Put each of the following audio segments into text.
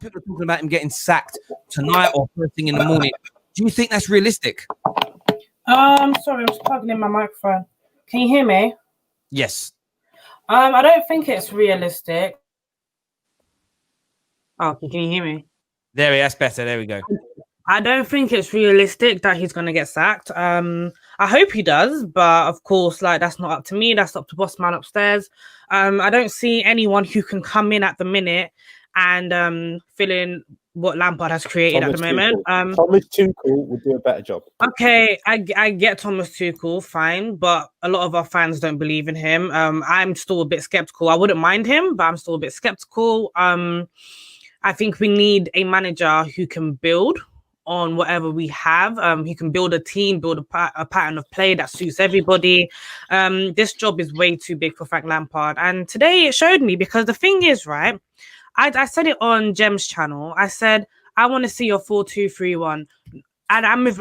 people are talking about him getting sacked tonight or first thing in the morning. Do you think that's realistic? Sorry, I'm just plugging in my microphone. Can you hear me? Yes. I don't think it's realistic. Oh, can you hear me? That's better. There we go. I don't think it's realistic that he's going to get sacked. I hope he does, but of course, like, that's not up to me. That's up to boss man upstairs. I don't see anyone who can come in at the minute and fill in what Lampard has created at the moment. Thomas Tuchel would do a better job. Okay, I get Thomas Tuchel, fine, but a lot of our fans don't believe in him. I'm still a bit skeptical. I wouldn't mind him, but I'm still a bit skeptical. I think we need a manager who can build on whatever we have. He can build a team, build a pattern of play that suits everybody. This job is way too big for Frank Lampard. And today it showed me, because the thing is, right, I said it on Jem's channel. I said, I want to see your 4-2-3-1. And I'm with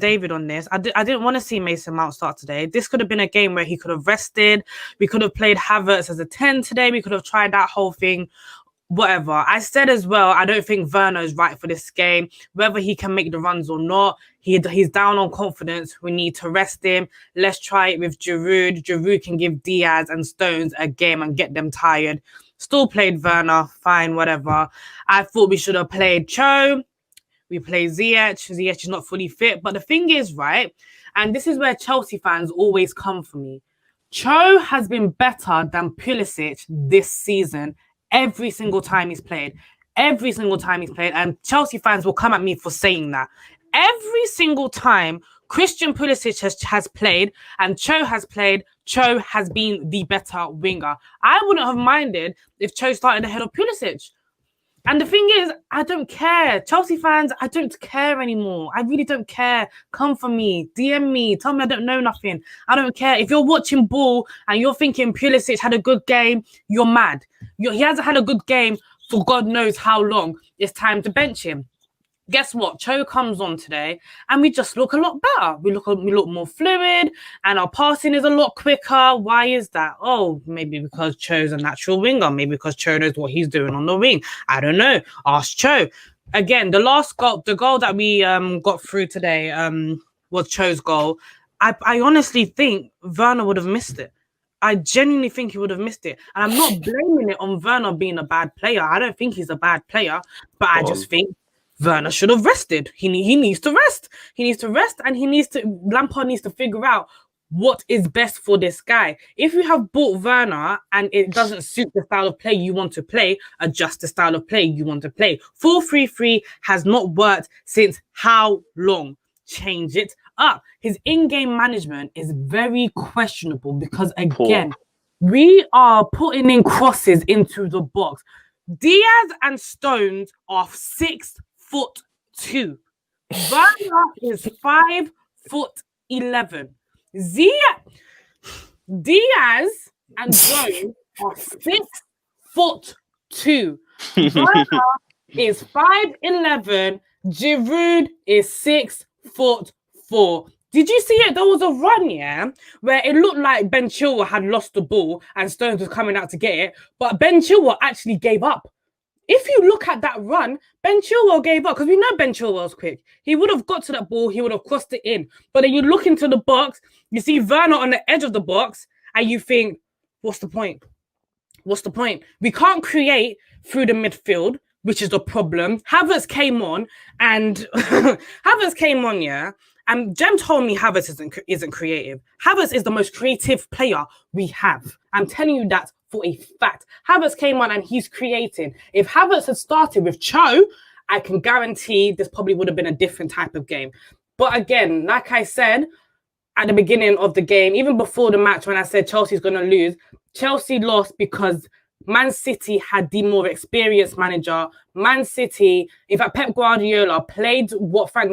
David on this. I didn't want to see Mason Mount start today. This could have been a game where he could have rested. We could have played Havertz as a 10 today. We could have tried that whole thing. Whatever. I said as well, I don't think Werner is right for this game. Whether he can make the runs or not, he's down on confidence. We need to rest him. Let's try it with Giroud. Giroud can give Diaz and Stones a game and get them tired. Still played Werner. Fine, whatever. I thought we should have played Cho. We played Ziyech. Ziyech is not fully fit. But the thing is, right, and this is where Chelsea fans always come for me. Cho has been better than Pulisic this season. Every single time he's played. And Chelsea fans will come at me for saying that. Every single time Christian Pulisic has played and Cho has played, Cho has been the better winger. I wouldn't have minded if Cho started ahead of Pulisic. And the thing is, I don't care. Chelsea fans, I don't care anymore. I really don't care. Come for me. DM me. Tell me I don't know nothing. I don't care. If you're watching ball and you're thinking Pulisic had a good game, you're mad. He hasn't had a good game for God knows how long. It's time to bench him. Guess what? Cho comes on today and we just look a lot better. We look more fluid and our passing is a lot quicker. Why is that? Oh, maybe because Cho's a natural winger. Maybe because Cho knows what he's doing on the wing. I don't know. Ask Cho. Again, the goal that we got through today was Cho's goal. I honestly think Werner would have missed it. I genuinely think he would have missed it. And I'm not blaming it on Werner being a bad player. I don't think he's a bad player, but I just think Werner should have rested. He needs to rest. He needs to rest, and Lampard needs to figure out what is best for this guy. If you have bought Werner and it doesn't suit the style of play you want to play, adjust the style of play you want to play. 4-3-3 has not worked since how long? Change it up. His in-game management is very questionable because, again, we are putting in crosses into the box. Diaz and Stones are 6'2". Werner is 5'11". Diaz and Jones are 6'2". Werner is 5'11". Giroud is 6'4". Did you see it? There was a run, yeah, where it looked like Ben Chilwell had lost the ball and Stones was coming out to get it, but Ben Chilwell actually gave up. If you look at that run, Ben Chilwell gave up because we know Ben Chilwell's quick. He would have got to that ball. He would have crossed it in. But then you look into the box, you see Werner on the edge of the box, and you think, what's the point? What's the point? We can't create through the midfield, which is the problem. Havertz came on, yeah. And Jem told me Havertz isn't creative. Havertz is the most creative player we have. I'm telling you that for a fact. Havertz came on and he's creating. If Havertz had started with Cho, I can guarantee this probably would have been a different type of game. But again, like I said at the beginning of the game, even before the match when I said Chelsea's going to lose, Chelsea lost because Man City had the more experienced manager. Man City, in fact, Pep Guardiola played to Frank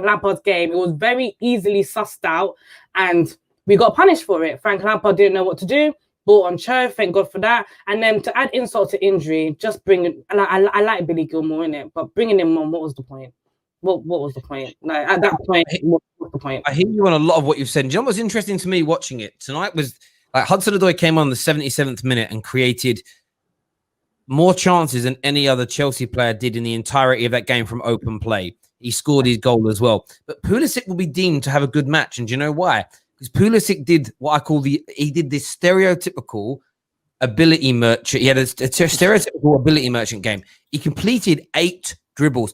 Lampard's game. It was very easily sussed out and we got punished for it. Frank Lampard didn't know what to do. Bought on Cho, thank God for that. And then to add insult to injury, just bringing, and I like Billy Gilmour in it, but bringing him on, what was the point? What was the point? Like, at that point, what's the point? I hear you on a lot of what you've said. Do you know what's interesting to me watching it? Tonight was like Hudson-Odoi came on the 77th minute and created more chances than any other Chelsea player did in the entirety of that game from open play. He scored his goal as well. But Pulisic will be deemed to have a good match. And do you know why? Because Pulisic did what I call he did this stereotypical ability merchant. He had a stereotypical ability merchant game. He completed 8 dribbles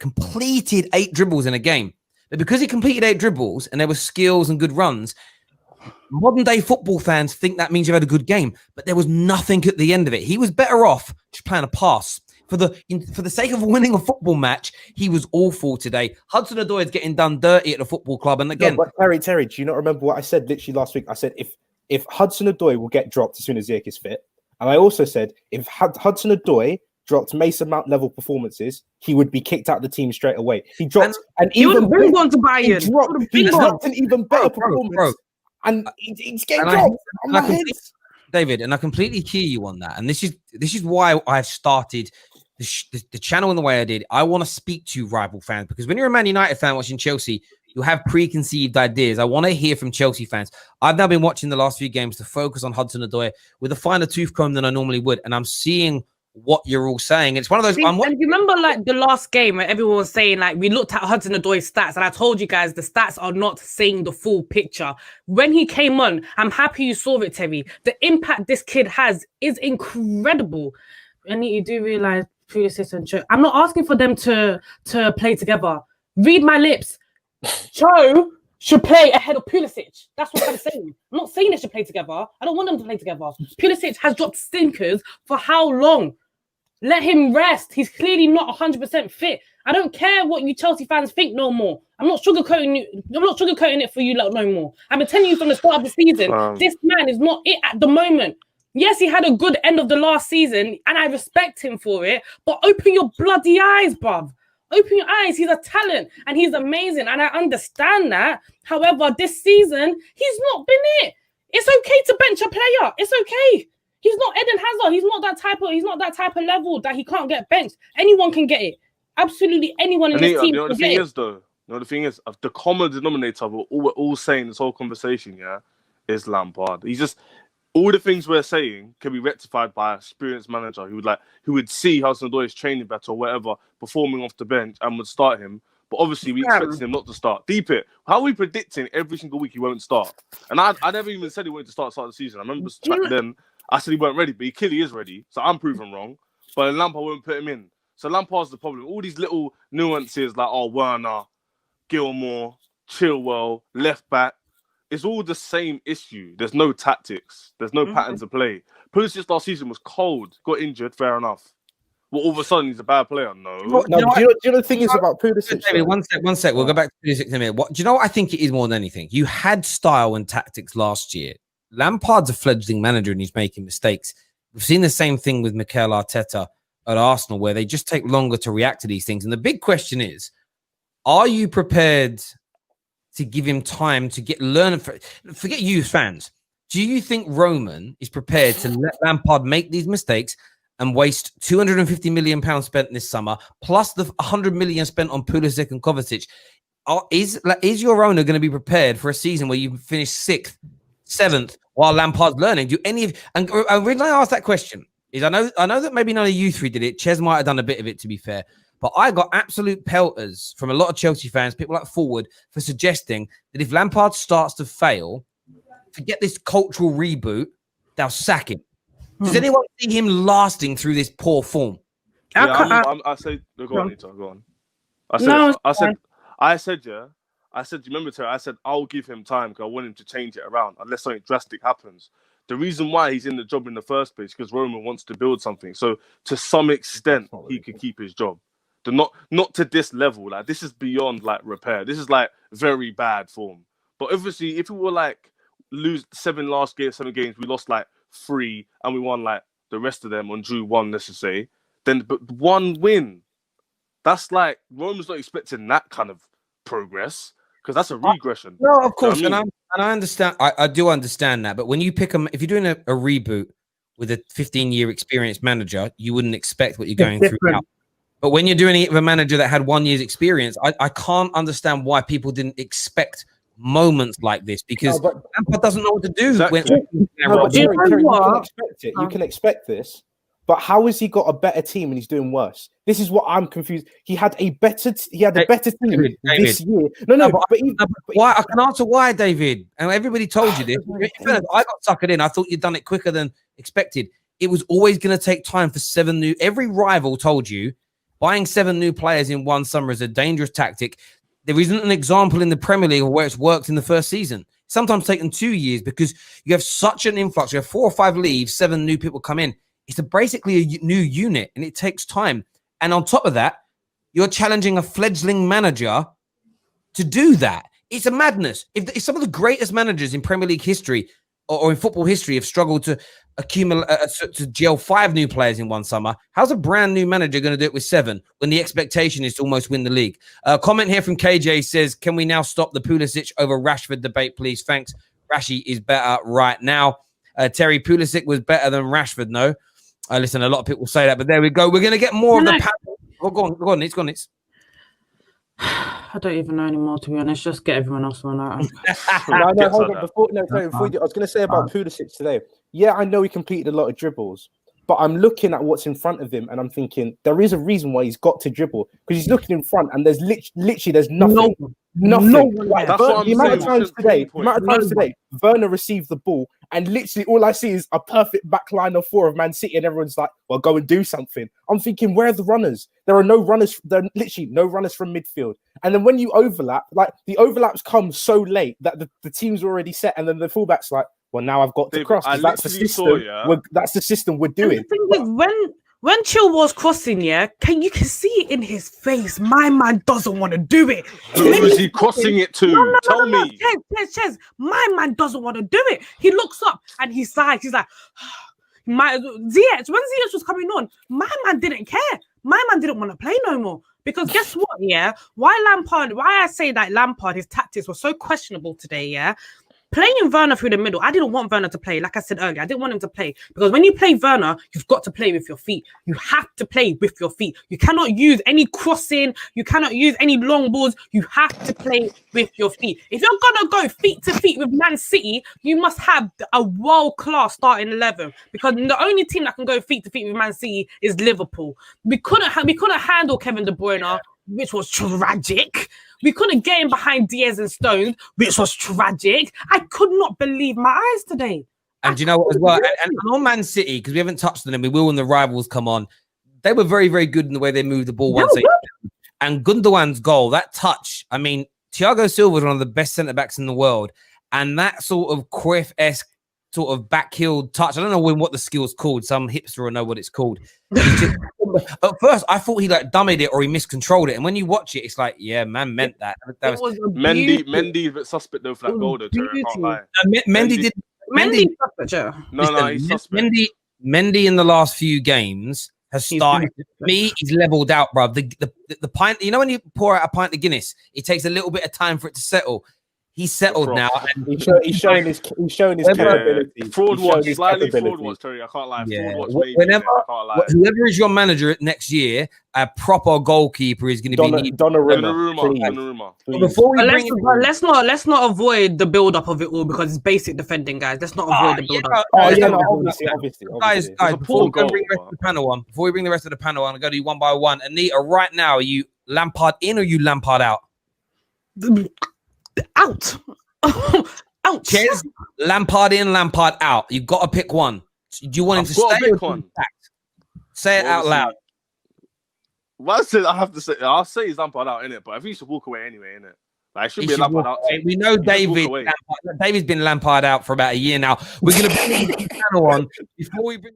in a game. But because he completed 8 dribbles and there were skills and good runs, modern day football fans think that means you had a good game, but there was nothing at the end of it. He was better off just playing a pass. For the sake of winning a football match, he was awful today. Hudson-Odoi is getting done dirty at the football club. And again, but Terry, do you not remember what I said literally last week? I said if Hudson-Odoi will get dropped as soon as Ziyech is fit, and I also said if Hudson-Odoi dropped Mason Mount level performances, he would be kicked out of the team straight away. He dropped he dropped an even better performance. And he's getting dropped on my head. David, and I completely hear you on that. And this is why I've started the channel in the way I did. I want to speak to rival fans, because when you're a Man United fan watching Chelsea, you have preconceived ideas. I want to hear from Chelsea fans. I've now been watching the last few games to focus on Hudson-Odoi with a finer tooth comb than I normally would. And I'm seeing what you're all saying. It's one of those. And you remember like the last game where everyone was saying like we looked at Hudson-Odoi's stats, and I told you guys the stats are not saying the full picture. When he came on, I'm happy you saw it, Terry. The impact this kid has is incredible. And you do realize Pulisic and Cho. I'm not asking for them to play together. Read my lips. Cho should play ahead of Pulisic. That's what I'm saying. I'm not saying they should play together. I don't want them to play together. Pulisic has dropped stinkers for how long? Let him rest. He's clearly not 100% fit. I don't care what you Chelsea fans think no more. I'm not sugarcoating it for you no more. I've been telling you from the start of the season, this man is not it at the moment. Yes, he had a good end of the last season, and I respect him for it, but open your bloody eyes, bruv. Open your eyes. He's a talent, and he's amazing, and I understand that. However, this season, he's not been it. It's okay to bench a player. It's okay. He's not Eden Hazard. He's not that type of level that he can't get benched. Anyone can get it. Absolutely anyone in this team can get it. The thing is, the common denominator of what we're all saying this whole conversation, is Lampard. He's just all the things we're saying can be rectified by an experienced manager who would see Hudson-Odoi is training better or whatever, performing off the bench, and would start him. But obviously, we expected him not to start. Deep it. How are we predicting every single week he won't start? And I never even said he wanted to start the season. I remember back then I said he weren't ready, but he clearly is ready. So I'm proven wrong. But Lampard won't put him in. So Lampard's the problem. All these little nuances like, Werner, Gilmore, Chilwell, left back, it's all the same issue. There's no tactics. There's no patterns of play. Pulisic last season was cold, got injured, fair enough. Well, all of a sudden he's a bad player. No. Do you know the thing is about Pulisic? David, one sec. We'll go back to Pulisic in a minute. Do you know what I think it is more than anything? You had style and tactics last year. Lampard's a fledgling manager and he's making mistakes. We've seen the same thing with Mikel Arteta at Arsenal, where they just take longer to react to these things. And the big question is, are you prepared to give him time to learn? Forget you fans. Do you think Roman is prepared to let Lampard make these mistakes and waste £250 million spent this summer, plus the 100 million spent on Pulisic and Kovacic? Is your owner going to be prepared for a season where you finish 6th, 7th while Lampard's learning? And the reason I ask that question is I know that maybe none of you three did it. Ches might have done a bit of it, to be fair. But I got absolute pelters from a lot of Chelsea fans, people like Forward, for suggesting that if Lampard starts to fail, forget this cultural reboot, they'll sack him. Does anyone see him lasting through this poor form? I said, go on, Anita, go on. I said, remember, Terry, I said, I'll give him time because I want him to change it around unless something drastic happens. The reason why he's in the job in the first place is because Roman wants to build something. So to some extent, he could keep his job. Not to this level. Like, this is beyond like repair. This is like very bad form. But obviously, if we were like lose 7 games, we lost like 3 and we won like the rest of them and drew 1, let's just say, then but 1 win. That's like Roman's not expecting that kind of progress because that's a regression. No, of course, you know and I understand. I do understand that. But when you pick if you're doing a reboot with a 15-year experienced manager, you wouldn't expect what you're going through now. But when you're doing it with a manager that had 1 year's experience, I can't understand why people didn't expect moments like this, because Lampard doesn't know what to do. Exactly. You can expect it. You can expect this, But how has he got a better team and he's doing worse? This is what I'm confused. He had a better team David. this year. No, but why? I can answer why, David. And everybody told you this. I got suckered in. I thought you'd done it quicker than expected. It was always going to take time for 7 new. Every rival told you buying 7 new players in one summer is a dangerous tactic. There isn't an example in the Premier League where it's worked in the first season. Sometimes taken 2 years because you have such an influx. You have 4 or 5 leaves, 7 new people come in. It's basically a new unit, and it takes time. And on top of that, you're challenging a fledgling manager to do that. It's a madness. If some of the greatest managers in Premier League history or in football history have struggled to accumulate to gel 5 new players in one summer, how's a brand new manager going to do it with 7 when the expectation is to almost win the league? Comment here from KJ says, can we now stop the Pulisic over Rashford debate, please? Thanks. Rashi is better right now. Terry, Pulisic was better than Rashford, no? Listen, a lot of people say that, but there we go. We're going to get more of the panel. Oh, go on, it's gone. I don't even know anymore, to be honest. Just get everyone else on out. No, hold on. Before I was going to say about Pulisic today. Yeah, I know he completed a lot of dribbles, but I'm looking at what's in front of him, and I'm thinking there is a reason why he's got to dribble, because he's looking in front, and there's literally there's nothing. Nothing. Like, the amount of times today, Werner received the ball, and literally all I see is a perfect back line of 4 of Man City, and everyone's like, well, go and do something. I'm thinking, where are the runners? There are no runners. There are literally no runners from midfield. And then when you overlap, like the overlaps come so late that the team's already set, and then the fullback's like, well, now I've got to cross. That's the system. That's the system we're doing. And the thing is, when Chilwell's crossing, you can see it in his face. My man doesn't want to do it. Who is he crossing it to? Tell me. Chez. My man doesn't want to do it. He looks up and he sighs. He's like, Ziyech. When Ziyech was coming on, my man didn't care. My man didn't want to play no more. Because guess what? Yeah, why I say that Lampard, his tactics were so questionable today. Yeah. Playing Werner through the middle, I didn't want Werner to play. Like I said earlier, I didn't want him to play. Because when you play Werner, you've got to play with your feet. You have to play with your feet. You cannot use any crossing. You cannot use any long balls. You have to play with your feet. If you're going to go feet to feet with Man City, you must have a world-class starting 11. Because the only team that can go feet to feet with Man City is Liverpool. We couldn't handle Kevin De Bruyne, which was tragic. We couldn't get him behind Diaz and Stones, which was tragic. I could not believe my eyes today. And you know what as well? And on Man City, because we haven't touched on them, we will when the rivals come on. They were very, very good in the way they moved the ball once. And Gundogan's goal, that touch. I mean, Thiago Silva is one of the best centre-backs in the world. And that sort of Cruyff-esque sort of back-heeled touch. I don't know what the skill's called. Some hipster will know what it's called. At first, I thought he dummied it or he miscontrolled it. And when you watch it, it's like, yeah, man meant that. That was Mendy a bit suspect though for that goal, though, Terry, I can't lie. Mendy he's suspect. Mendy in the last few games has started. He's leveled out, bro. The pint, you know, when you pour out a pint of Guinness, it takes a little bit of time for it to settle. He's settled now. And he's showing his capability. Fraud watch, slightly fraud watch, Terry. I can't lie. Yeah. Fraud watch, whoever is your manager next year, a proper goalkeeper is going to be Donnarumma. Before we let's not avoid the build up of it all, because it's basic defending, guys. Let's not avoid the build up. Obviously. Guys, before we bring the rest of the panel on, I'll go to you one by one. Anita, right now, are you Lampard in or you Lampard out? Out. Ouch. Chez, Lampard in, Lampard out. You've got to pick one. Do you want him to stay or say it out loud? Well, I'll say he's Lampard out, innit? But I think he should walk away anyway, innit? Like, it should be a Lampard out. We know David's been Lampard out for about a year now. We're going to bring the panel on before we bring